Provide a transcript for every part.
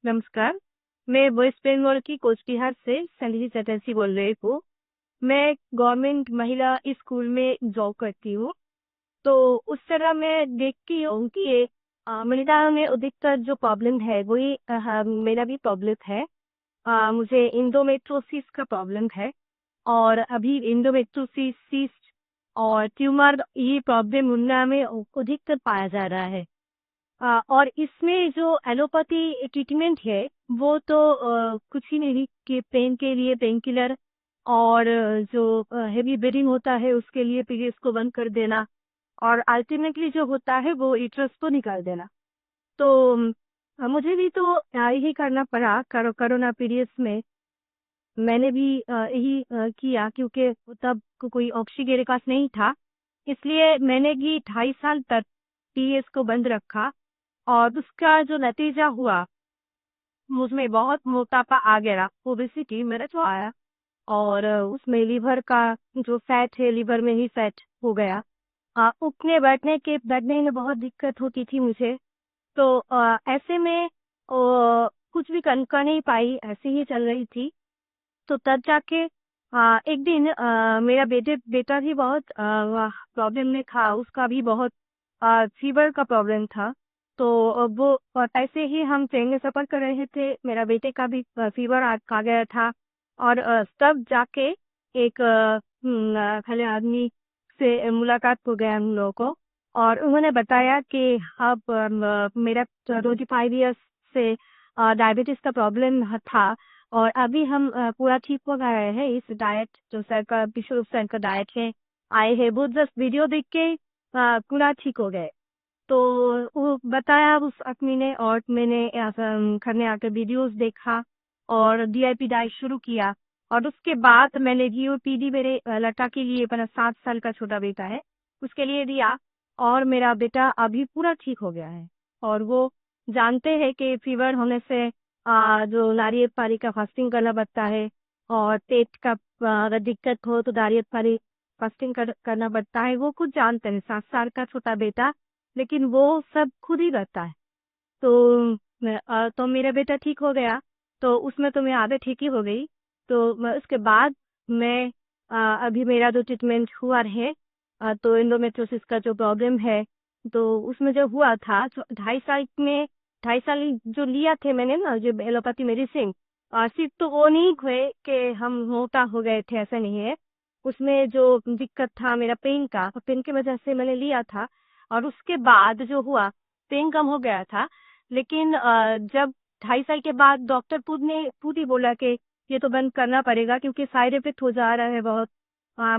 नमस्कार। मैं वेस्ट बंगाल की कोचबिहार से संजय चटर्जी बोल रही हूँ। मैं गवर्नमेंट महिला स्कूल में जॉब करती हूँ। तो उस तरह मैं देखती हूँ कि ये महिलाओं में अधिकतर जो प्रॉब्लम है वही मेरा भी प्रॉब्लम है। मुझे इंडोमेट्रोसिस का प्रॉब्लम है। और अभी इंडोमेट्रोसिस सिस्ट और ट्यूमर ये प्रॉब्लम उनमें में अधिकतर पाया जा रहा है। और इसमें जो एलोपैथी ट्रीटमेंट है वो तो कुछ ही नहीं कि पेन के लिए पेन किलर और जो हेवी ब्लीडिंग होता है उसके लिए पीरियड्स को बंद कर देना और अल्टीमेटली जो होता है वो यूट्रस को निकाल देना। तो मुझे भी तो यही करना पड़ा कोरोना पीरियड्स में। मैंने भी यही किया क्योंकि तब कोई ऑक्सीजन मेरे पास नहीं था। इसलिए मैंने भी 2.5 साल तक पीरियड्स को बंद रखा और उसका जो नतीजा हुआ मुझमें बहुत मोटापा आ गया, ओबेसिटी मेरा जो आया। और उसमें लीवर का जो फैट है लीवर में ही फैट हो गया। उठने बैठने में बहुत दिक्कत होती थी मुझे। तो ऐसे में कुछ भी कर नहीं पाई, ऐसे ही चल रही थी। तो तब जाके एक दिन मेरा बेटा भी बहुत प्रॉब्लम में था, उसका भी बहुत फीवर का प्रॉब्लम था। तो वो ऐसे ही हम ट्रेन में सफर कर रहे थे, मेरा बेटे का भी फीवर आ गया था। और तब जाके एक खले आदमी से मुलाकात हो गया हम लोगों को। और उन्होंने बताया कि अब मेरा 25 ईयर्स से डायबिटीज का प्रॉब्लम था। और अभी हम पूरा ठीक हो गए हैं। इस डाइट जो सर का विश्व सर का डाइट है आए हैं, वो जस्ट वीडियो देख के पूरा ठीक हो गए। तो वो बताया उस आदमी ने और मैंने घर में आकर वीडियोस देखा और डीआईपी डाइट शुरू किया। और उसके बाद मैंने जीओपीडी मेरे लड़का के लिए, अपना 7 साल का छोटा बेटा है उसके लिए दिया। और मेरा बेटा अभी पूरा ठीक हो गया है। और वो जानते हैं कि फीवर होने से जो नारियल पानी का फास्टिंग करना पड़ता है। और पेट का अगर दिक्कत हो तो नारियल पानी फास्टिंग करना पड़ता है। वो कुछ जानते हैं, 7 साल का छोटा बेटा, लेकिन वो सब खुद ही करता है। तो तो मेरा बेटा ठीक हो गया। तो उसमें तो मैं आधे ठीक ही हो गई। तो उसके बाद मैं अभी मेरा जो ट्रीटमेंट हुआ है, तो एंडोमेट्रोसिस का जो प्रॉब्लम है, तो उसमें जो हुआ था तो 2.5 साल में 2.5 साल जो लिया थे मैंने ना जो एलोपैथी मेडिसिन, सिर्फ तो वो नहीं हुए कि हम मोटा हो गए थे, ऐसा नहीं है। उसमें जो दिक्कत था मेरा पेन का, पेन की वजह से मैंने लिया था। और उसके बाद जो हुआ, पेन कम हो गया था। लेकिन जब 2.5 साल के बाद डॉक्टर खुद ही बोला कि ये तो बंद करना पड़ेगा क्योंकि साइड इफेक्ट हो जा रहा है बहुत।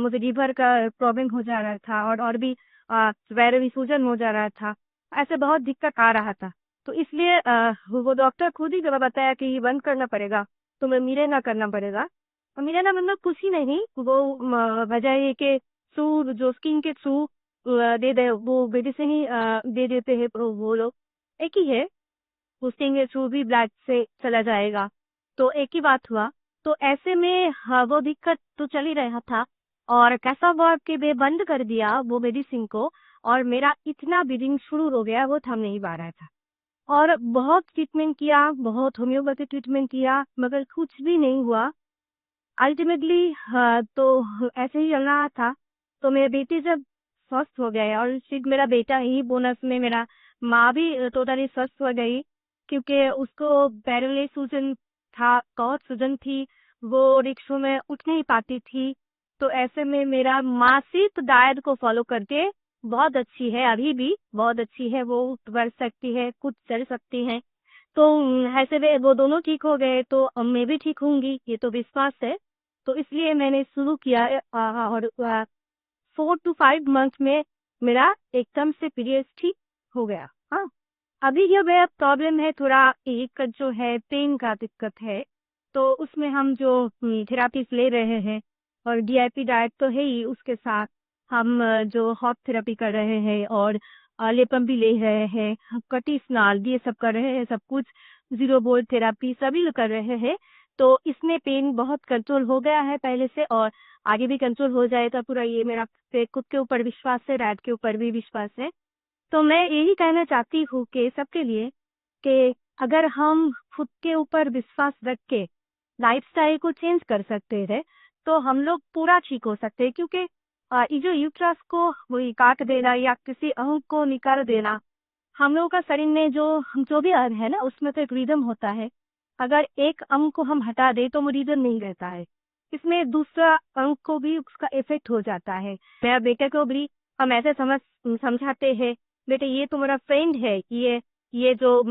मुझे लीवर का प्रॉब्लम हो जा रहा था और भी पैर भी सूजन हो जा रहा था। ऐसे बहुत दिक्कत आ रहा था। तो इसलिए वो डॉक्टर खुद ही जब बताया कि ये बंद करना पड़ेगा, तो मैं मीरे ना करना पड़ेगा। और मेरा ना मतलब कुछ ही नहीं, वो वजह ये कि सू जो स्किन के थ्रू दे दे वो मेडिसिन ही दे देते हैं वो लोग। एक ही है, स्किन के थ्रू भी ब्लड से चला जाएगा। तो एक ही बात हुआ। तो ऐसे में वो दिक्कत तो चल ही रहा था। और कैसा हुआ कि मैं बंद कर दिया वो मेडिसिन को, और मेरा इतना ब्लीडिंग शुरू हो गया वो थम नहीं पा रहा था। और बहुत ट्रीटमेंट किया, बहुत होम्योपैथी ट्रीटमेंट किया, मगर कुछ भी नहीं हुआ। अल्टीमेटली तो ऐसे ही चल रहा था। तो मेरे बेटी जब स्वस्थ हो गए, और सिर्फ मेरा बेटा ही, बोनस में मेरा माँ भी टोटली स्वस्थ हो गई क्योंकि उसको पैरले सूजन था, बहुत सूजन थी, वो रिक्शों में उठ नहीं पाती थी। तो ऐसे में मेरा माँ सिर्फ डाइट को फॉलो करके बहुत अच्छी है, अभी भी बहुत अच्छी है, वो उठ बढ़ सकती है, खुद चल सकती है। तो ऐसे में वो दोनों ठीक हो गए तो अब मैं भी ठीक होंगी, ये तो विश्वास है। तो इसलिए मैंने शुरू किया और 4 to 5 मंथ में मेरा एकदम से पीरियड्स ठीक हो गया। हाँ, अभी जो मेरा प्रॉब्लम है थोड़ा एक जो है पेन का दिक्कत है। तो उसमें हम जो थेरापीज ले रहे हैं, और डीआईपी डाइट तो है ही, उसके साथ हम जो हॉट थेरेपी कर रहे हैं और लेपम भी ले रहे हैं, कटी स्नाल ये सब कर रहे हैं, सब कुछ जीरो बोल्ट थेरापी सभी कर रहे हैं। तो इसमें पेन बहुत कंट्रोल हो गया है पहले से, और आगे भी कंट्रोल हो जाएगा पूरा। ये मेरा खुद के ऊपर विश्वास है, डाइट के ऊपर भी विश्वास है। तो मैं यही कहना चाहती हूँ कि सबके लिए कि अगर हम खुद के ऊपर विश्वास रख के लाइफस्टाइल को चेंज कर सकते हैं तो हम लोग पूरा ठीक हो सकते हैं। क्योंकि ये जो यूट्रस को वही काट देना या किसी अंग को निकाल देना, हम लोगों का शरीर में जो भी अंग है ना, उसमें तो एक रिदम होता है। अगर एक अंग को हम हटा दे तो वो रिदम नहीं रहता है, इसमें दूसरा अंग को भी उसका इफेक्ट हो जाता है। मेरा बेटे को भी हम ऐसे समझाते हैं, बेटे ये तुम्हारा फ्रेंड है, ये जो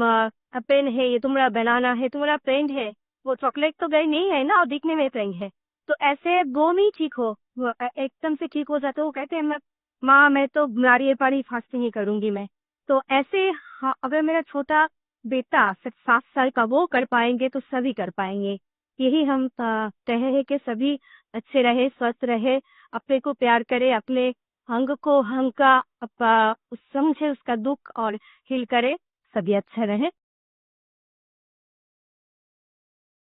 पेन है ये तुम्हारा बनाना है, तुम्हारा फ्रेंड है। वो चॉकलेट तो गई नहीं है ना, और दिखने में फ्रेंड है। तो ऐसे वो नहीं ठीक हो, वो एकदम से ठीक हो जाते हो, वो कहते हैं माँ मैं तो नारियल पानी फास्टिंग ही करूंगी मैं। तो ऐसे हाँ, अगर मेरा छोटा बेटा सिर्फ 7 साल का वो कर पाएंगे तो सभी कर पाएंगे। यही हम कहे हैं कि सभी अच्छे रहे, स्वस्थ रहे, अपने को प्यार करे, अपने अंग को अंग का समझे उसका दुख और हील करे, सभी अच्छा रहे।